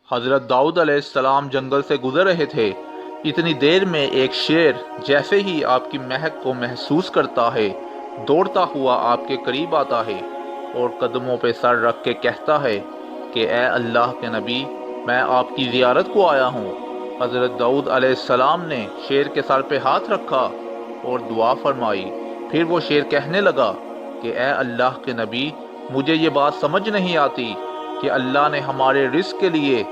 حضرت داؤد علیہ السلام جنگل سے گزر رہے تھے۔ اتنی دیر میں ایک شیر جیسے ہی آپ کی مہک کو محسوس کرتا ہے دوڑتا ہوا آپ کے قریب آتا ہے اور قدموں پہ سر رکھ کے کہتا ہے کہ اے اللہ کے نبی، میں آپ کی زیارت کو آیا ہوں۔ حضرت داؤد علیہ السلام نے شیر کے سر پہ ہاتھ رکھا اور دعا فرمائی۔ پھر وہ شیر کہنے لگا کہ اے اللہ کے نبی، مجھے یہ بات سمجھ نہیں آتی کہ اللہ نے ہمارے رزق کے لیے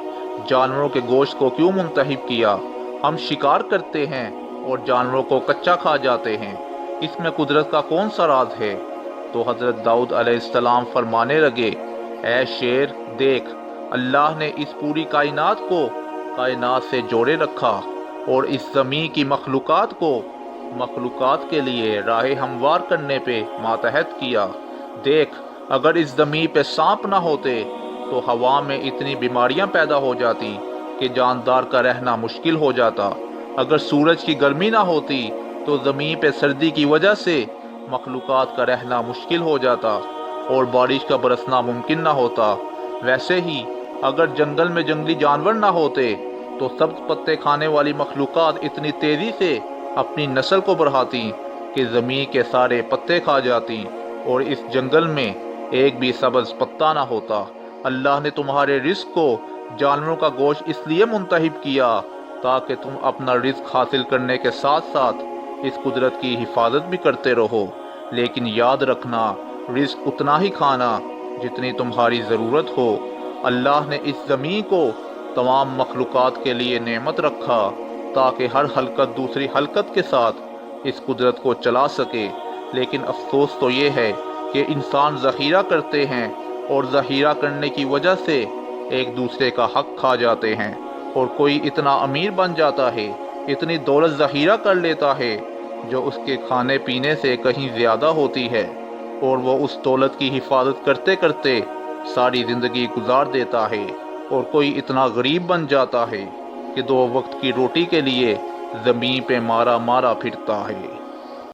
جانوروں کے گوشت کو کیوں منتخب کیا۔ ہم شکار کرتے ہیں اور جانوروں کو کچا کھا جاتے ہیں، اس میں قدرت کا کون سا راز ہے؟ تو حضرت داؤد علیہ السلام فرمانے لگے، اے شیر دیکھ، اللہ نے اس پوری کائنات کو کائنات سے جوڑے رکھا اور اس زمین کی مخلوقات کو مخلوقات کے لیے راہ ہموار کرنے پہ ماتحت کیا۔ دیکھ، اگر اس زمین پہ سانپ نہ ہوتے تو ہوا میں اتنی بیماریاں پیدا ہو جاتی کہ جاندار کا رہنا مشکل ہو جاتا۔ اگر سورج کی گرمی نہ ہوتی تو زمین پہ سردی کی وجہ سے مخلوقات کا رہنا مشکل ہو جاتا اور بارش کا برسنا ممکن نہ ہوتا۔ ویسے ہی اگر جنگل میں جنگلی جانور نہ ہوتے تو سبز پتے کھانے والی مخلوقات اتنی تیزی سے اپنی نسل کو بڑھاتی کہ زمین کے سارے پتے کھا جاتی اور اس جنگل میں ایک بھی سبز پتا نہ ہوتا۔ اللہ نے تمہارے رزق کو جانوروں کا گوشت اس لیے منتخب کیا تاکہ تم اپنا رزق حاصل کرنے کے ساتھ ساتھ اس قدرت کی حفاظت بھی کرتے رہو۔ لیکن یاد رکھنا، رزق اتنا ہی کھانا جتنی تمہاری ضرورت ہو۔ اللہ نے اس زمین کو تمام مخلوقات کے لیے نعمت رکھا تاکہ ہر حلقت دوسری حلقت کے ساتھ اس قدرت کو چلا سکے۔ لیکن افسوس تو یہ ہے کہ انسان ذخیرہ کرتے ہیں اور ذخیرہ کرنے کی وجہ سے ایک دوسرے کا حق کھا جاتے ہیں، اور کوئی اتنا امیر بن جاتا ہے، اتنی دولت ذخیرہ کر لیتا ہے جو اس کے کھانے پینے سے کہیں زیادہ ہوتی ہے، اور وہ اس دولت کی حفاظت کرتے کرتے ساری زندگی گزار دیتا ہے۔ اور کوئی اتنا غریب بن جاتا ہے کہ 2 وقت کی روٹی کے لیے زمین پہ مارا مارا پھرتا ہے۔